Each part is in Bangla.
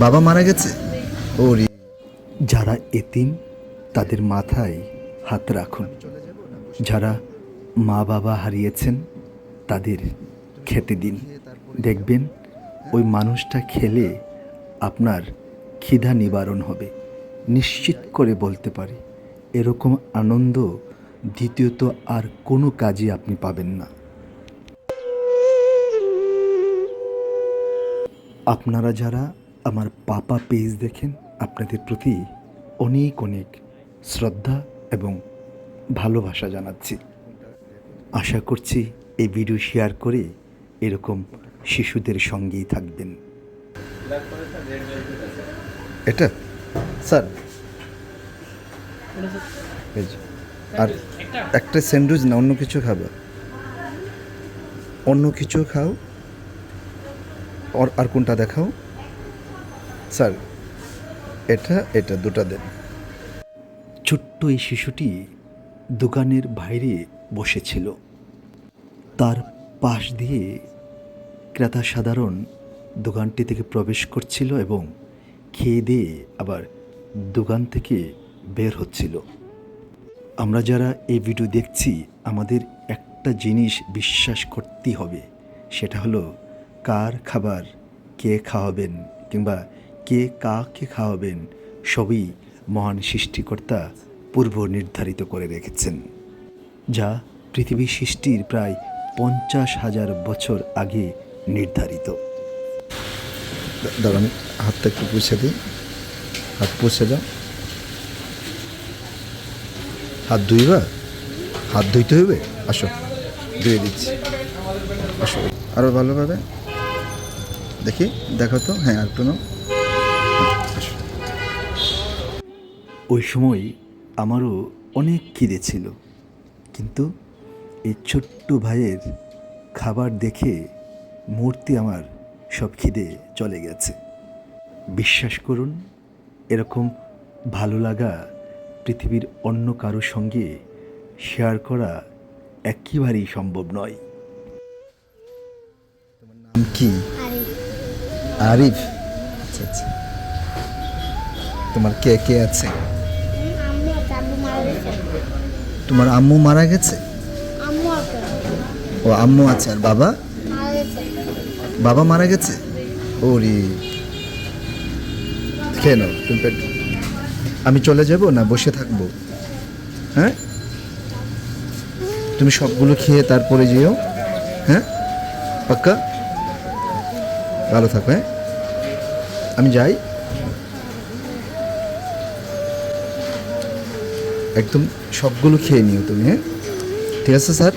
বাবা মারা গেছে? ওরে, যারা এতিম তাদের মাথায় হাত রাখুন। যারা মা বাবা হারিয়েছেন তাদের খেতে দিন। দেখবেন ওই মানুষটা খেলে আপনার ক্ষিধা নিবারণ হবে। নিশ্চিত করে বলতে পারি এরকম আনন্দ দ্বিতীয়ত আর কোনো কাজে আপনি পাবেন না। আপনারা যারা আমার পাপা পেজ দেখেন, আপনাদের প্রতি অনেক অনেক শ্রদ্ধা এবং ভালোবাসা জানাচ্ছি। আশা করছি এই ভিডিও শেয়ার করে এরকম শিশুদের সঙ্গেই থাকবেন। এটা স্যার, এই যে, আর একটা স্যান্ডউইচ না অন্য কিছু খাবে? অন্য কিছু খাও। আর কোনটা দেখাও স্যার? এটা এটা দুটা দেন। ছোট্ট এই শিশুটি দোকানের বাইরে বসেছিল। তার পাশ দিয়ে ক্রেতা সাধারণ দোকানটি থেকে প্রবেশ করছিল এবং খেয়ে দিয়ে আবার দোকান থেকে বের হচ্ছিল। আমরা যারা এই ভিডিও দেখছি আমাদের একটা জিনিস বিশ্বাস করতেই হবে, সেটা হলো কার খাবার কে খাওয়াবেন কিংবা কে কাকে খাওয়াবেন সবই মহান সৃষ্টিকর্তা পূর্ব নির্ধারিত করে রেখেছেন, যা পৃথিবী সৃষ্টির প্রায় 50,000 বছর আগে নির্ধারিত। দাঁড়ান, হাতটা একটু পুছে দিই। হাত পুছে দাও। হাত ধুইবা? হাত ধুইতে হবে? আসো, ধুয়ে দিচ্ছি। আসো, আরও ভালোভাবে দেখি, দেখো তো। হ্যাঁ, আর একটু নাও। আসো। ওই সময় আমারও অনেক খিদে ছিল, কিন্তু এই ছোট্ট ভাইয়ের খাবার দেখে মুহূর্তে আমার সব খিদে চলে গেছে। বিশ্বাস করুন, এরকম ভালো লাগা পৃথিবীর অন্য কারোর সঙ্গে শেয়ার করা একেবারেই সম্ভব নয়। নাম কি? আরিফ। আচ্ছা আচ্ছা। তোমার কে কে আছে? তোমার আম্মু মারা গেছে? ও, আম্মু আছে। আর বাবা? বাবা মারা গেছে? ওরে, খেয়ে নাও তুমি পেট। আমি চলে যাব না বসে থাকবো? হ্যাঁ, তুমি সবগুলো খেয়ে তারপরে যেও। হ্যাঁ, পাক্কা? ভালো থাকো। হ্যাঁ, আমি যাই। একদম সবগুলো খেয়ে নিও তুমি। হ্যাঁ, ঠিক আছে স্যার।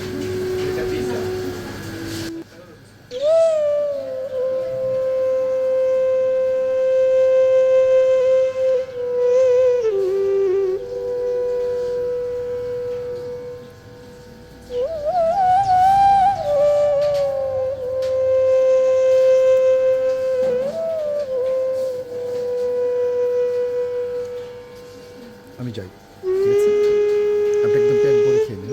আমি যাই, ঠিক আছে? আপনি একদম পেট ভরে খেয়ে নিন।